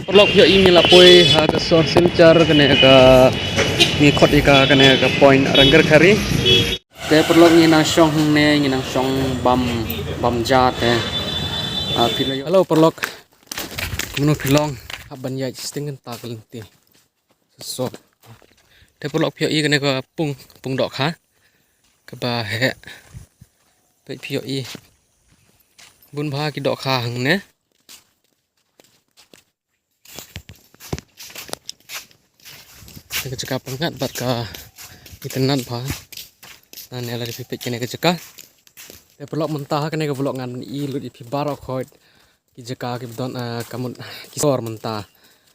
Perlok yo ini lapoi ke sor silcar kene ke ni khot ika kene ke point rangger kari. Te perlok ni nang shong ne ni nang shong bam ja te. Halo perlok. Munu pilong haban ya sting ta kelenti. So. Te perlok yo i kene ke pung dok ha. Ke ba he. Pe pio i. Bun ba ki dok ha hang ne. Kecekap pengat bat ka internet pa nan ala dipipit kene kecekah te pelok mentah kene ke pelok ngan i lut ipi barok khoi ki jeka ki don kamun kisor mentah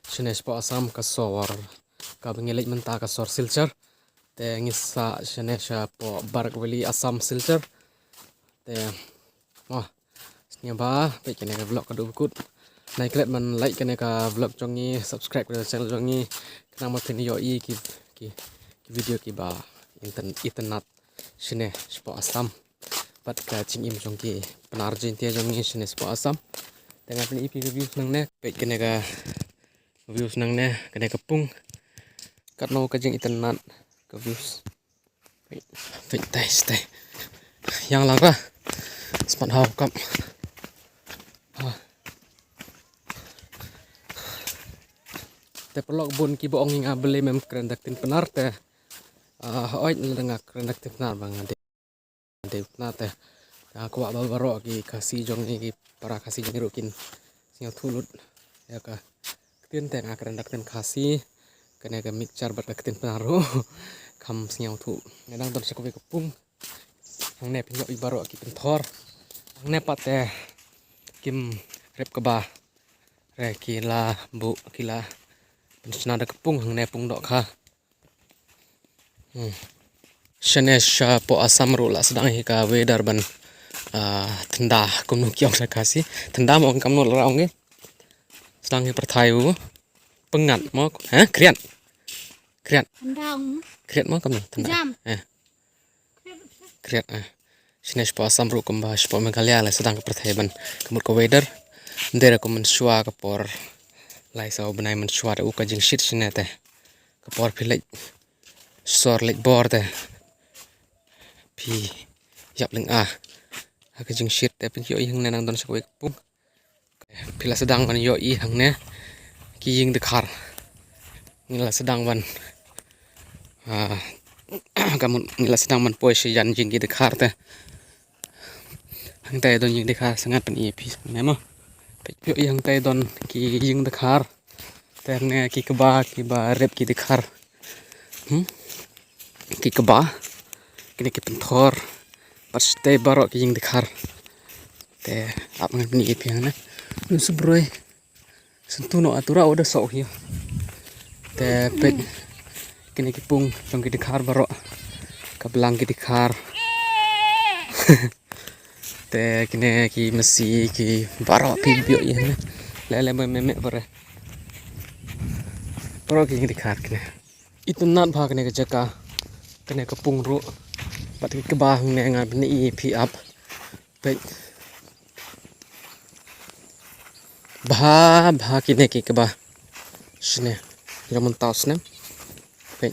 sine spo asam ka sor ka bengelik mentah ka sor silcher te ngisa sine sha po barak wali asam silcher te wah snya ba pe kene ke vlog ka du kut nai klet man like kene ka vlog jongi subscribe ke channel jongi kena mo tini yo i ki video ki ba internet sine spo asam pat ka ching im jong ki penar jin te jong ni sine spo asam tengah pini ipi review nang ne pe kene ka views nang ne kene ka pung kat no ka jing internet ka views pe test yang lang ka span hau kam te pelok bun ki boong nga beli mem kerendak tin penar te oi lengak kerendak tin penar bang ade na te aku wa baro ki kasi jong ni para kasi jong rukin sing thulut ya ka tin te nga kerendak tin kasi kene ka mixer bat tin penaru kam sing thu ngadang ton sakobe kepung hang ne pinyo i baro ki penthor hang ne pate kim rep ka ba re kila bu kila Pensena ada kepung hang ne pung dok ha. Shanesh po asam ru la sedang hi ka weather ban tenda kum nu kyong sa kasi. Tenda mo kam no la ong sedang hi perthayu pengat mo ha krian. Krian. Tendang. Krian mo kam tenda. Krian. Shanesh po asam ru kum ba po Meghalaya la sedang perthayu ban kamut ko weather. Ndera ko men shwa ka por lai sau benai men suara uka jing shit sini teh kepor pilek sor lek bor teh pi yap leng ka jing shit teh pin yo i hang nenang don sakwe pung pila sedang ban yo i hang ne ki ying dekhar ngila sedang ban kamu ngila sedang ban poi si yan jing ki dekhar teh hang teh don jing dekhar sangat pen i pi nema yo yang tay don ki yung dekhar terne ki ba rep ki dekhar ki ba kini ki penthor pas tay baro ki yung dekhar te ap ngan ni ipiang na nu subroi sentuno atura udah sok hiyo te pet kini ki pung jong ki dekhar baro ka belang ki dekhar te kine ki mesi ki baro pi bio yen lele meme bare baro ki dikhar kine itu nat bha kine ke jaka kine ke pung ru pat ke bah ne nga ni pi up pe bha kine ki ke bah sne jamun taus ne pe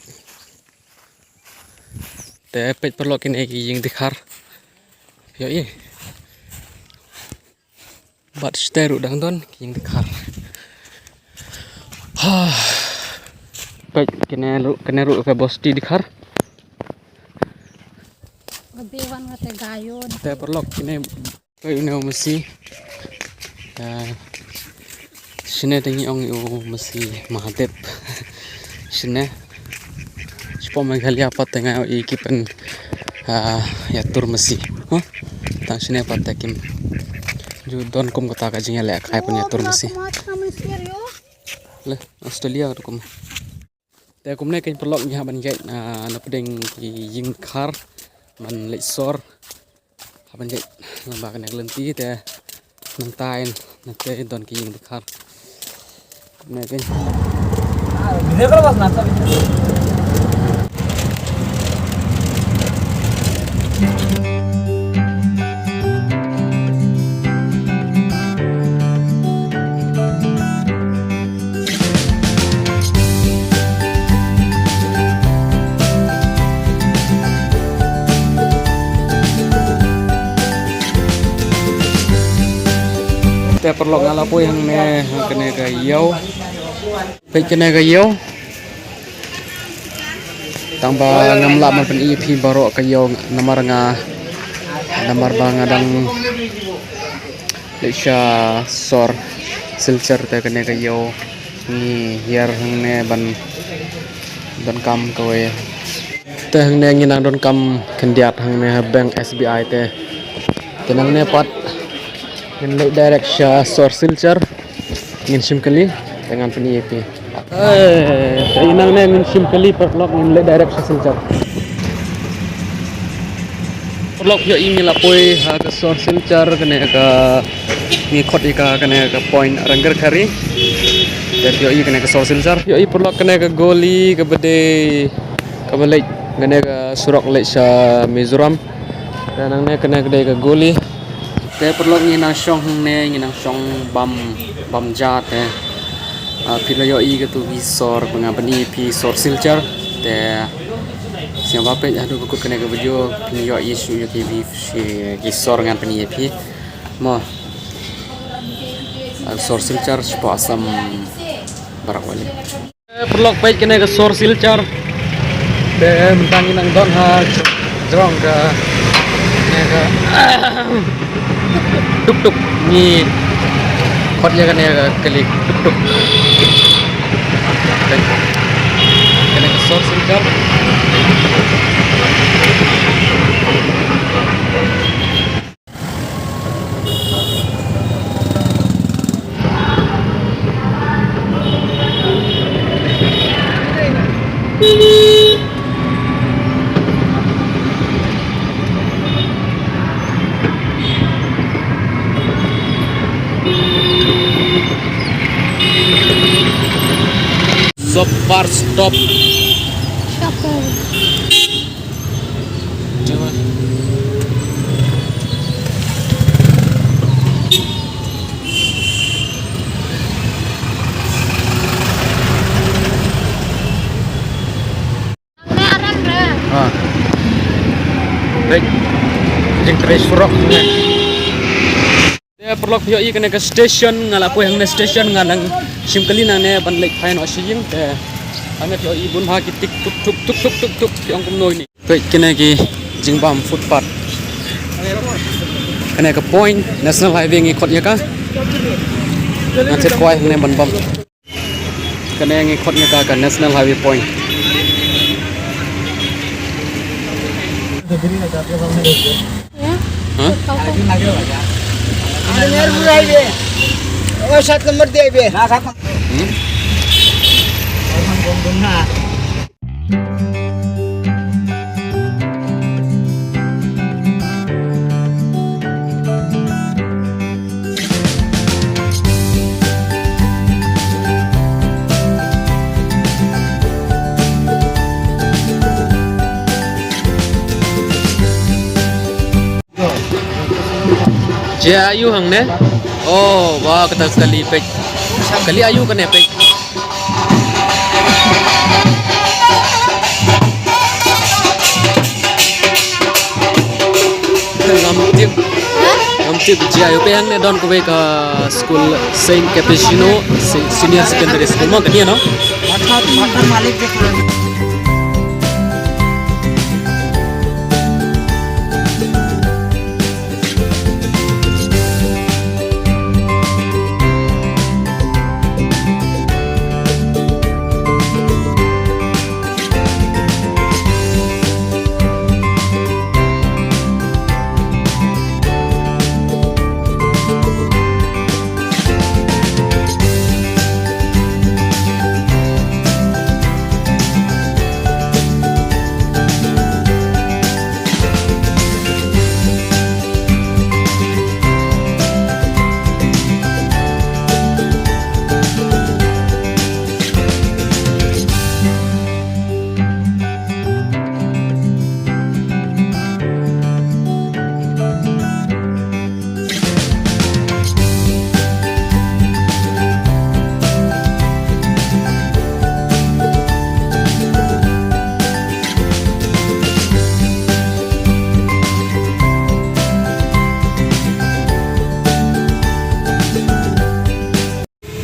te pe perlo kine ki ying dikhar yo ye bat steru dang don king dekhar baik kene ru ke bos di dekhar Gabewan ngate gayon te perlok kene pe ne mesi sine tengi ong u mesi mahadep sine spo Meghalaya pat tenga i kipen ya tur mesi tang sine pat takim ju don kum kata ka jinga le khai punya tur mesi le Australia kum te kum ne ken perlok nya ban jai na pedeng ying khar man le sor ban jai lamba kan lenti te nang tain na te don ki ying khar ne ken video karo bas na Te perlu ngala po yang ne kene gayau. Pe kene gayau. Tambah ngamla man pen EP baru gayau namar bangadang Lesha sor silcher te kene gayau ni hier ne ban kam kowe. Te ne nginang don kam kendiat hang ne bank SBI te. Tenang ne pat in late direct sor silcher ngin simkali dengan pen EP. Inang ne ngin simkali perlok in late direct silcher. Perlok yo email apoi ha ke sor silcher kene ka ni khot ika kene ka point rangger khari. Dan yo i kene ka sor silcher. Yo i perlok kene ka goli ka bede ka balik kene ka surok lek sa Mizoram. Dan nang ne kene ka goli. Te perlu nginang song ne nginang song bam jat pila yo i gitu visor pengabani pi sor silcher te siang bape aduh buku kena ke video pin yo i su yo ki vi sor ngan pani pi mo sor silcher spo asam barak wali perlu baik kena ke sor silcher te mentang nginang don ha jrong ka tuk tuk ni khot ya kan ya klik tuk tuk kena ke source silcher Sopar stop. Siapa? Coba. Ah. Baik. Jeng trace rock ne. Dia perlu yo i kena ke station ngala po yang ne station ngalang simkali nang ne ban lek phain osiying te ane yo i bun ha ki tik tuk tuk tuk tuk tuk tuk yang kum noi ni. Baik kena ki jingbam footpath. Kena ke point national highway ngi khot ya ka. Na chet kwai ne ban bam. Kena ngi khot ya ka national highway point. Ya? Hah? Oh, 7 nomor dia be. Nah, 7. Jia ayu hang ne? Oh, wah ketat sekali pek. Kali ayu kan ya pek. Ngamtip Jia ayu pe hang ne don kowe ka school Saint Cappuccino Senior Secondary School mo kani no? Makan malik dia.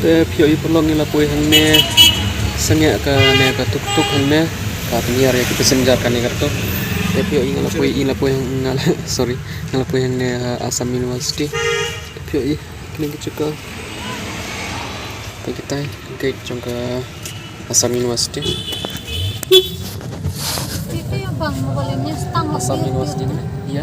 Pio i pelong ila pui hang ne sengya ka ne ka tuk tuk hang ne ka penyiar ya kita senjar kan ya to. Pio i ngala pui hang ngala sorry ngala pui hang ne Assam University. Pio i kini kita ka kita ke trong ka Assam University. Itu ya bang, mobilnya stang Assam University. Iya.